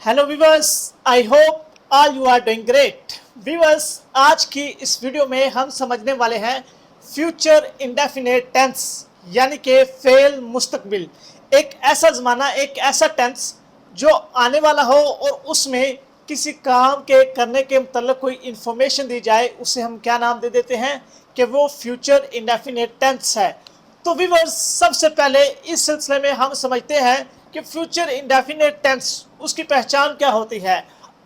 Hello viewers, I hope all you are doing great. Viewers, आज की इस video में हम समझने वाले हैं फ्यूचर इंडेफिनेट टेंस यानी कि फेल मुस्तकबिल। एक ऐसा ज़माना, एक ऐसा टेंस जो आने वाला हो और उसमें किसी काम के करने के मतलब कोई इंफॉर्मेशन दी जाए, उसे हम क्या नाम दे देते हैं कि वो फ्यूचर इंडेफिनेट टेंस है। तो व्यूवर्स, सबसे पहले इस सिलसिले में हम समझते हैं कि फ्यूचर इंडेफिनेट टेंस उसकी पहचान क्या होती है।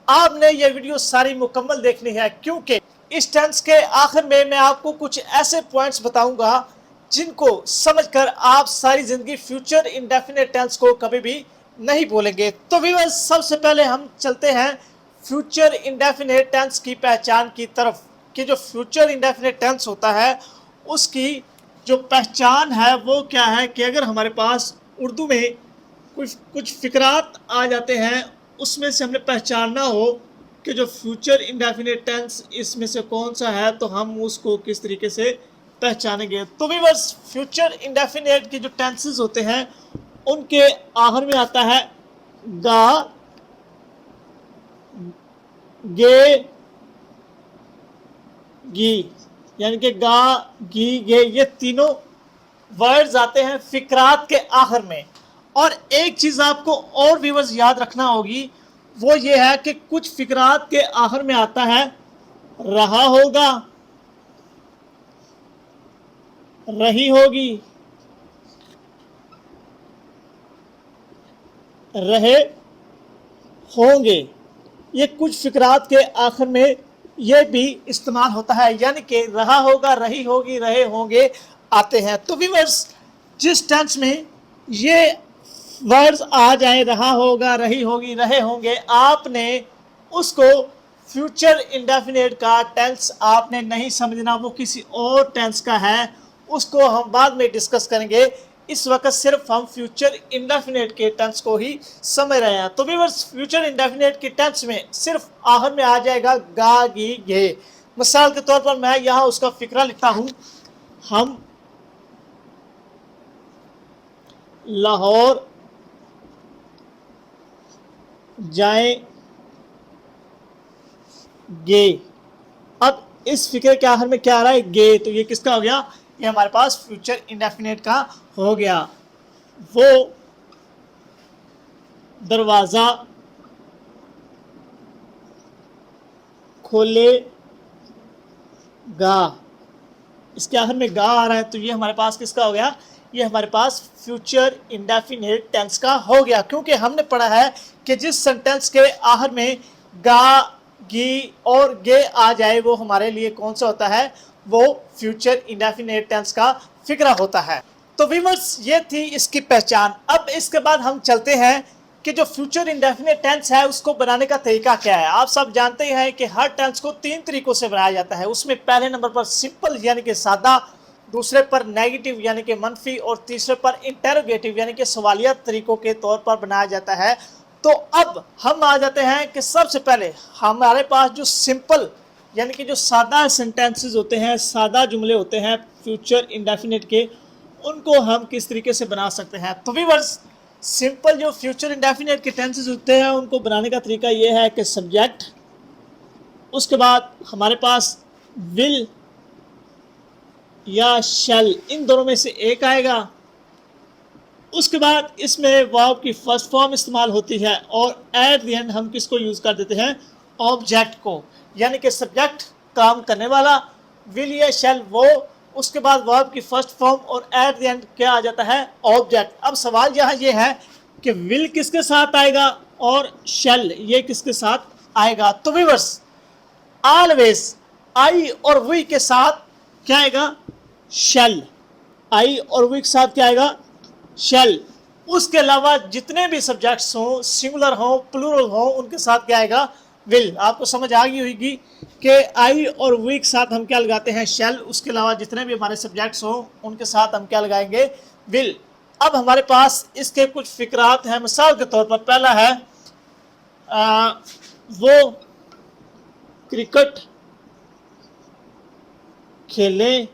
आपने ये वीडियो सारी मुकम्मल देखनी है क्योंकि इस टेंस के आखिर में मैं आपको कुछ ऐसे पॉइंट्स बताऊंगा जिनको समझकर आप सारी जिंदगी फ्यूचर इंडेफिनेट टेंस को कभी भी नहीं बोलेंगे। तो व्यूअर्स, सबसे पहले हम चलते हैं फ्यूचर इंडेफिनेट टेंस की पहचान की तरफ कि जो फ्यूचर इंडेफिनेट टेंस होता है उसकी जो पहचान है वो क्या है कि अगर हमारे पास उर्दू में कुछ कुछ फिक्रात आ जाते हैं, उसमें से हमने पहचानना हो कि जो फ्यूचर इंडेफिनेट टेंस इसमें से कौन सा है, तो हम उसको किस तरीके से पहचानेंगे। तो व्यूअर्स, फ्यूचर इंडेफिनेट की जो टेंसेस होते हैं उनके आखिर में आता है गा, गे, गी, यानी कि गा, गी, गे, ये तीनों वर्ड्स आते हैं फिक्रात के आखिर में। और एक चीज आपको और व्यूअर्स याद रखना होगी, वो ये है कि कुछ फिक्रात के आखिर में आता है रहा होगा, रही होगी, रहे होंगे। ये कुछ फिक्रात के आखिर में ये भी इस्तेमाल होता है, यानी कि रहा होगा, रही होगी, रहे होंगे आते हैं। तो व्यूअर्स, जिस टेंस में ये वर्ड्स आ जाए, रहा होगा, रही होगी, रहे होंगे, आपने उसको फ्यूचर इंडेफिनेट का टेंस आपने नहीं समझना, वो किसी और टेंस का है, उसको हम बाद में डिस्कस करेंगे। इस वक्त सिर्फ हम फ्यूचर इंडेफिनेट के टेंस को ही समझ रहे हैं। तो व्यूअर्स, फ्यूचर इंडेफिनेट के टेंस में सिर्फ आखिर में आ जाएगा गा, गी, गे। मिसाल के तौर पर मैं यहाँ उसका फिक्रा लिखता हूँ, हम लाहौर जाएंगे। अब इस फिक्रे के आखिर में क्या आ रहा है, गे, तो ये किसका हो गया, ये हमारे पास फ्यूचर इंडेफिनेट का हो गया। वो दरवाज़ा खोलेगा, इसके आखिर में गा आ रहा है, तो ये हमारे पास किसका हो गया, ये हमारे पास फ्यूचर इंडेफिनेट टेंस का हो गया। क्योंकि हमने पढ़ा है कि जिस सेंटेंस के आखिर में गा, गी और गे आ जाए वो हमारे लिए कौन सा होता है, वो फ्यूचर इंडेफिनेट टेंस का फिक्रा होता है। तो व्यूअर्स, ये थी इसकी पहचान। अब इसके बाद हम चलते हैं कि जो फ्यूचर इंडेफिनेट टेंस है उसको बनाने का तरीका क्या है। आप सब जानते हैं कि हर टेंस को तीन तरीकों से बनाया जाता है। उसमें पहले नंबर पर सिंपल यानी कि सादा, दूसरे पर नेगेटिव यानी कि मनफी, और तीसरे पर इंटेरोगेटिव यानी कि सवालिया तरीकों के तौर पर बनाया जाता है। तो अब हम आ जाते हैं कि सबसे पहले हमारे पास जो सिंपल यानी कि जो सादा सेंटेंसेस होते हैं, सादा जुमले होते हैं फ्यूचर इंडेफिनेट के, उनको हम किस तरीके से बना सकते हैं। तो व्यूअर्स, सिंपल जो फ्यूचर इंडेफिनेट के टेंसेस होते हैं उनको बनाने का तरीका ये है कि सब्जेक्ट, उसके बाद हमारे पास विल या शैल, इन दोनों में से एक आएगा। उसके बाद इसमें वर्ब की फर्स्ट फॉर्म इस्तेमाल होती है और एट द एंड हम किसको यूज़ कर देते हैं, ऑब्जेक्ट को, यानी कि सब्जेक्ट काम करने वाला, विल या शैल वो, उसके बाद वर्ब की फर्स्ट फॉर्म और एट द एंड क्या आ जाता है, ऑब्जेक्ट। अब सवाल यहाँ ये है कि विल किसके साथ आएगा और शैल ये किसके साथ आएगा। तो व्यूअर्स, ऑलवेज आई और वी के साथ क्या आएगा, शैल। आई और वी के साथ क्या आएगा, शैल। उसके अलावा जितने भी सब्जेक्ट्स हों, सिंगुलर हों, प्लूरल हों, उनके साथ क्या आएगा, विल। आपको समझ आ गई होगी कि आई और वी के साथ हम क्या लगाते हैं, शैल। उसके अलावा जितने भी हमारे सब्जेक्ट्स हों उनके साथ हम क्या लगाएंगे, विल। अब हमारे पास इसके कुछ फिक्रात हैं। मिसाल के तौर पर पहला है वो क्रिकेट खेलेंगे।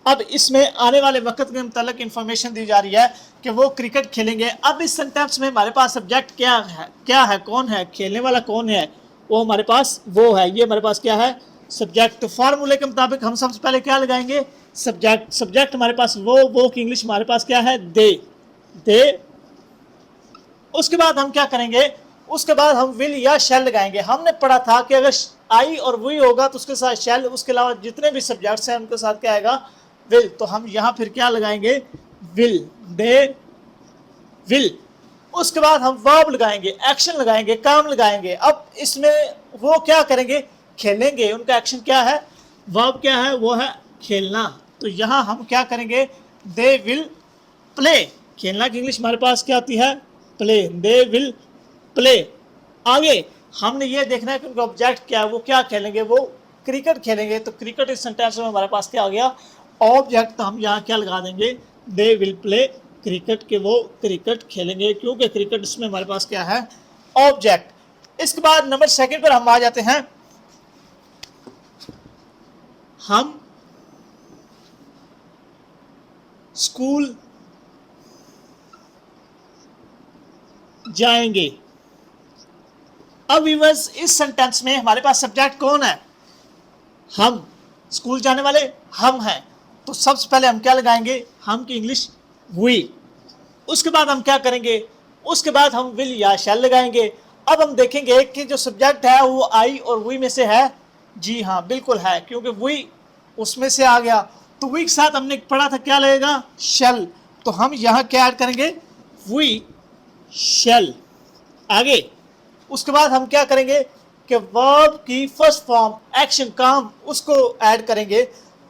अब इसमें आने वाले वक्त के मुतालिक इंफॉर्मेशन दी जा रही है कि वो क्रिकेट खेलेंगे। अब इस सेंटेंस में हमारे पास सब्जेक्ट क्या है, कौन है, खेलने वाला कौन है, वो हमारे पास वो है, ये हमारे पास क्या है, सब्जेक्ट। तो फार्मूले के मुताबिक हम सबसे पहले क्या लगाएंगे, सब्जेक्ट। सब्जेक्ट हमारे पास वो की इंग्लिश हमारे पास क्या है, दे। उसके बाद हम क्या करेंगे, उसके बाद हम विल या शेल लगाएंगे। हमने पढ़ा था कि अगर आई और वी होगा तो उसके साथ शेल, उसके अलावा जितने भी सब्जेक्ट्स हैं उनके साथ क्या आएगा, विल। तो हम यहाँ फिर क्या लगाएंगे, विल, दे विल। उसके बाद हम वर्ब लगाएंगे, एक्शन लगाएंगे, काम लगाएंगे। अब इसमें वो क्या करेंगे, खेलेंगे। उनका एक्शन क्या है, वर्ब क्या है, वो है खेलना। तो यहाँ हम क्या करेंगे, दे विल प्ले। खेलना की इंग्लिश हमारे पास क्या आती है, प्ले। They will play. आगे हमने ये देखना है कि उनका ऑब्जेक्ट क्या है, वो क्या खेलेंगे, वो क्रिकेट खेलेंगे। तो क्रिकेट इस सेंटेंस में हमारे पास क्या आ गया, ऑब्जेक्ट। तो हम यहाँ क्या लगा देंगे, दे विल प्ले क्रिकेट, के वो क्रिकेट खेलेंगे, क्योंकि क्रिकेट इसमें हमारे पास क्या है, ऑब्जेक्ट। इसके बाद नंबर सेकंड पर हम आ जाते हैं। हम स्कूल जाएंगे। अब व्यूअर्स इस सेंटेंस में हमारे पास सब्जेक्ट कौन है, हम। स्कूल जाने वाले हम हैं। तो सबसे पहले हम क्या लगाएंगे, हम की इंग्लिश वी। उसके बाद हम क्या करेंगे, उसके बाद हम विल या शैल लगाएंगे। अब हम देखेंगे कि जो सब्जेक्ट है वो आई और वी में से है। जी हाँ, बिल्कुल है, क्योंकि वी उसमें से आ गया। तो वी के साथ हमने पढ़ा था क्या लगेगा, शेल। तो हम यहाँ क्या ऐड करेंगे, वी शेल। आगे उसके बाद हम क्या करेंगे कि वर्ब की फर्स्ट फॉर्म, एक्शन, काम, उसको ऐड करेंगे।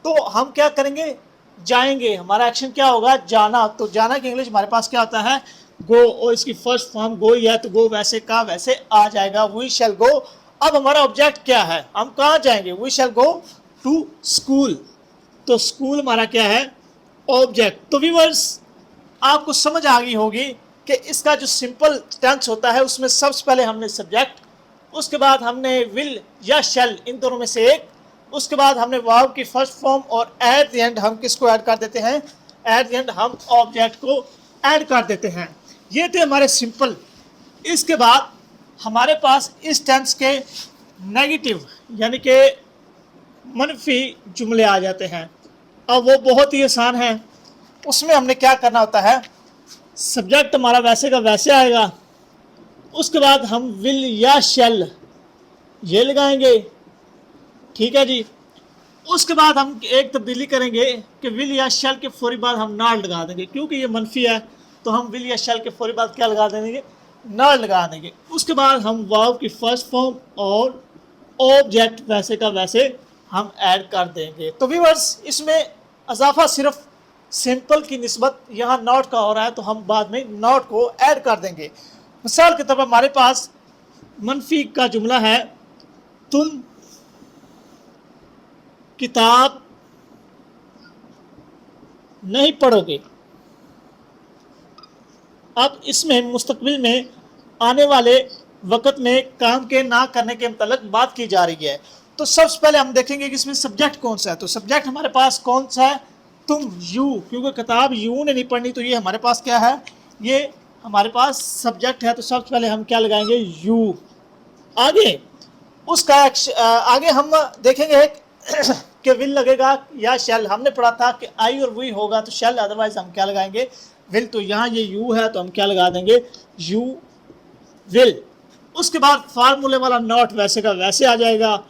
तो हम क्या करेंगे, जाएंगे। हमारा एक्शन क्या होगा, जाना। तो जाना की इंग्लिश हमारे पास क्या होता है, गो। और इसकी फर्स्ट फॉर्म गो या तो गो वैसे का वैसे आ जाएगा, वी शैल गो। अब हमारा ऑब्जेक्ट क्या है, हम कहाँ जाएंगे, we shall go to school. तो स्कूल हमारा क्या है, ऑब्जेक्ट। तो व्यूअर्स आपको समझ आ गई होगी कि इसका जो सिंपल टेंस होता है उसमें सबसे पहले हमने सब्जेक्ट, उसके बाद हमने विल या शैल, इन दोनों में से एक, उसके बाद हमने वर्ब की फर्स्ट फॉर्म, और एट द एंड हम किसको ऐड कर देते हैं, एट द एंड हम ऑब्जेक्ट को ऐड कर देते हैं। ये थे हमारे सिंपल। इसके बाद हमारे पास इस टेंस के नेगेटिव यानी कि मनफी जुमले आ जाते हैं। अब वो बहुत ही आसान है। उसमें हमने क्या करना होता है, सब्जेक्ट हमारा वैसे का वैसे आएगा। उसके बाद हम विल या शैल ये लगाएंगे, ठीक है जी। उसके बाद हम एक तब्दीली करेंगे कि विल या शैल के फौरी बाद हम नॉट लगा देंगे, क्योंकि ये मनफी है। तो हम विल या शैल के फौरी बाद क्या लगा देंगे, नॉट लगा देंगे। उसके बाद हम वर्ब की फर्स्ट फॉर्म और ऑब्जेक्ट वैसे का वैसे हम ऐड कर देंगे। तो व्यूअर्स इसमें इजाफा सिर्फ सिंपल की निस्बत यहाँ नॉट का हो रहा है, तो हम बाद में नॉट को ऐड कर देंगे। मिसाल के तौर पर हमारे पास मनफी का जुमला है, तुम किताब नहीं पढ़ोगे। अब इसमें मुस्तकबिल में आने वाले वक्त में काम के ना करने के मतलब बात की जा रही है। तो सबसे पहले हम देखेंगे कि इसमें सब्जेक्ट कौन सा है। तो सब्जेक्ट हमारे पास कौन सा है, तुम, यू, क्योंकि किताब यू ने नहीं पढ़नी, तो ये हमारे पास क्या है, ये हमारे पास सब्जेक्ट है। तो सबसे पहले हम क्या लगाएंगे, यू। आगे उसका आगे हम देखेंगे कि विल लगेगा या शैल। हमने पढ़ा था कि आई और वी होगा तो शैल, अदरवाइज हम क्या लगाएंगे, विल। तो यहाँ ये यू है तो हम क्या लगा देंगे, यू विल। उसके बाद फार्मूले वाला नॉट वैसे का वैसे आ जाएगा।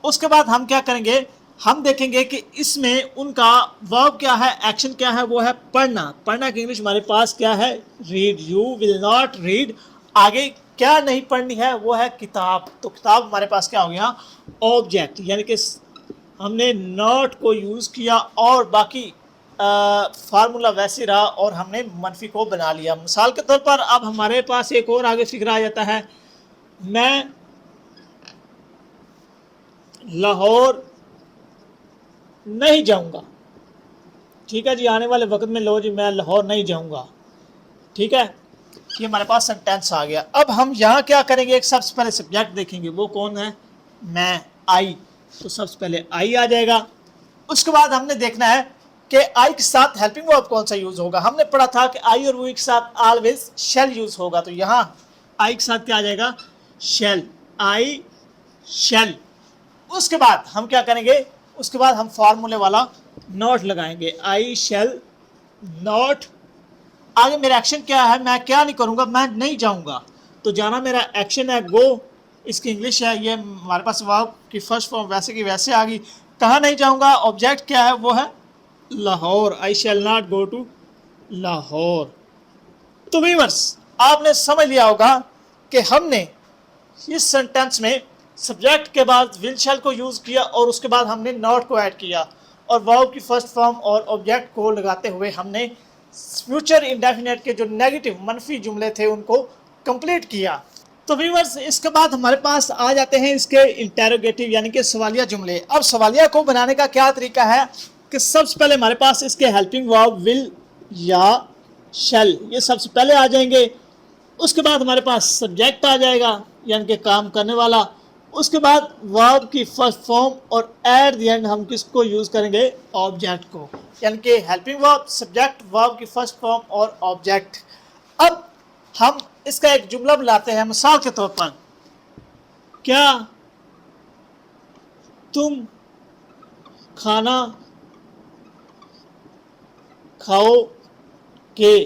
उसके बाद हम क्या करेंगे, हम देखेंगे कि इसमें उनका वर्ब क्या है, एक्शन क्या है, वो है पढ़ना। पढ़ना की इंग्लिश हमारे पास क्या है, read. You will not read. आगे क्या नहीं पढ़नी है, वो है किताब। तो किताब हमारे पास क्या हो गया, ऑब्जेक्ट। यानी कि हमने नॉट को यूज़ किया और बाकी फार्मूला वैसे रहा और हमने मनफी को बना लिया। मिसाल के तौर पर अब हमारे पास एक और आगे फिक्र आ जाता है, मैं लाहौर नहीं जाऊंगा। ठीक है जी, आने वाले वक्त में लो जी मैं लाहौर नहीं जाऊंगा, ठीक है। ये हमारे पास सेंटेंस आ गया। अब हम यहाँ क्या करेंगे, एक सबसे पहले सब्जेक्ट देखेंगे, वो कौन है, मैं, आई। तो सबसे पहले आई आ जाएगा। उसके बाद हमने देखना है कि आई के साथ हेल्पिंग वर्ब कौन सा यूज होगा। हमने पढ़ा था कि आई और वी के साथ ऑलवेज शैल यूज होगा, तो यहाँ आई के साथ क्या आ जाएगा, शैल, आई शैल। उसके बाद हम क्या करेंगे, उसके बाद हम फार्मूले वाला नॉट लगाएंगे, आई शैल नॉट। आगे मेरा एक्शन क्या है, मैं क्या नहीं करूंगा, मैं नहीं जाऊंगा, तो जाना मेरा एक्शन है गो, इसकी इंग्लिश है, ये हमारे पास वर्ब की फर्स्ट फॉर्म वैसे की वैसे आ गई। कहाँ नहीं जाऊंगा, ऑब्जेक्ट क्या है, वो है Lahore, I shall not go to Lahore. तो व्यूअर्स आपने समझ लिया होगा कि हमने इस सेंटेंस में सब्जेक्ट के बाद विल शैल को यूज़ किया और उसके बाद हमने नॉट को ऐड किया और वर्ब की फर्स्ट फॉर्म और ऑब्जेक्ट को लगाते हुए हमने फ्यूचर इंडेफिनिट के जो नेगेटिव मनफी जुमले थे उनको कंप्लीट किया। तो व्यूअर्स इसके बाद हमारे पास आ जाते हैं इसके इंटेरोगेटिव यानी कि सवालिया जुमले। अब सवालिया को बनाने का क्या तरीका है कि सबसे पहले हमारे पास इसके हेल्पिंग वर्ब विल या शैल ये सबसे पहले आ जाएंगे। उसके बाद हमारे पास सब्जेक्ट आ जाएगा यानी कि काम करने वाला। उसके बाद वर्ब की फर्स्ट फॉर्म और एट द एंड हम किसको यूज़ करेंगे, ऑब्जेक्ट को, यानी कि हेल्पिंग वर्ब, सब्जेक्ट, वर्ब की फर्स्ट फॉर्म और ऑब्जेक्ट। अब हम इसका एक जुमला बनाते हैं मिसाल के तौर पर, क्या तुम खाना खाओगे।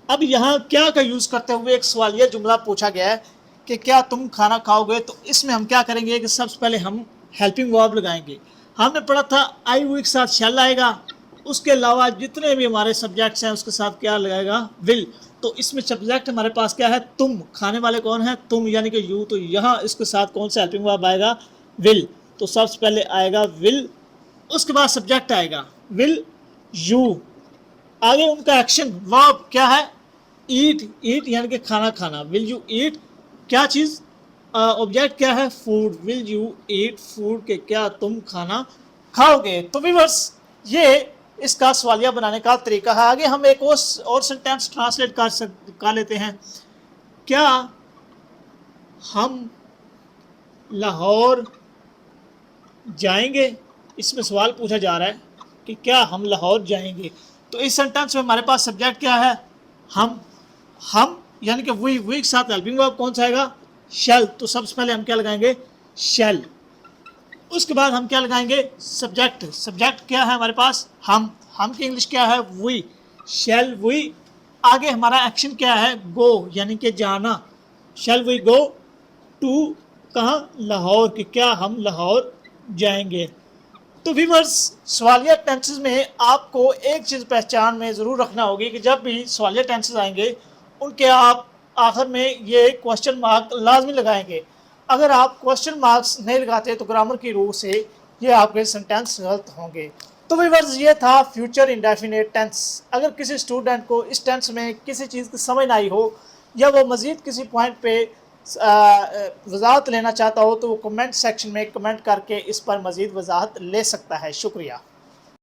अब यहाँ क्या का यूज़ करते हुए एक सवालिया जुमला पूछा गया है कि क्या तुम खाना खाओगे, तो इसमें हम क्या करेंगे कि सबसे पहले हम हेल्पिंग वर्ब लगाएंगे। हमने पढ़ा था आई वी के साथ शैल आएगा, उसके अलावा जितने भी हमारे सब्जेक्ट्स हैं उसके साथ क्या लगाएगा, विल। तो इसमें सब्जेक्ट हमारे पास क्या है, तुम, खाने वाले कौन है, तुम यानी कि यू, तो यहाँ इसके साथ कौन सा हेल्पिंग वर्ब आएगा, विल। तो सबसे पहले आएगा विल, उसके बाद सब्जेक्ट आएगा विल यू, आगे उनका एक्शन वर्ब क्या है, ईट, ईट यानी कि खाना खाना, विल यू ईट, क्या चीज़, ऑब्जेक्ट क्या है, food, will you eat food, के क्या तुम खाना खाओगे। तो व्यूअर्स ये इसका सवालिया बनाने का तरीका है। आगे हम एक और सेंटेंस ट्रांसलेट कर लेते हैं, क्या हम लाहौर जाएंगे। इसमें सवाल पूछा जा रहा है कि क्या हम लाहौर जाएंगे। तो इस सेंटेंस में हमारे पास सब्जेक्ट क्या है, हम यानी कि वी के साथ हेल्पिंग वर्ब कौन सा आएगा, शैल। तो सबसे पहले हम क्या लगाएंगे, शैल। उसके बाद हम क्या लगाएंगे, सब्जेक्ट, सब्जेक्ट क्या है हमारे पास, हम की इंग्लिश क्या है, वी, शैल वी। आगे हमारा एक्शन क्या है, गो यानी कि जाना, शैल वी गो टू, कहाँ, लाहौर, कि क्या हम लाहौर जाएंगे। तो व्यूअर्स सवालिया टेंसेस में आपको एक चीज़ पहचान में ज़रूर रखना होगी कि जब भी सवालिया टेंसेस आएंगे उनके आप आखिर में ये क्वेश्चन मार्क लाजमी लगाएंगे। अगर आप क्वेश्चन मार्क्स नहीं लगाते तो ग्रामर की रूह से ये आपके सेंटेंस गलत होंगे। तो व्यूअर्स ये था फ्यूचर इंडेफिनिट टेंस। अगर किसी स्टूडेंट को इस टेंस में किसी चीज़ की समझ ना आई हो या वो मज़ीद किसी पॉइंट पे वजाहत लेना चाहता हो तो वो कमेंट सेक्शन में कमेंट करके इस पर मज़ीद वजाहत ले सकता है। शुक्रिया।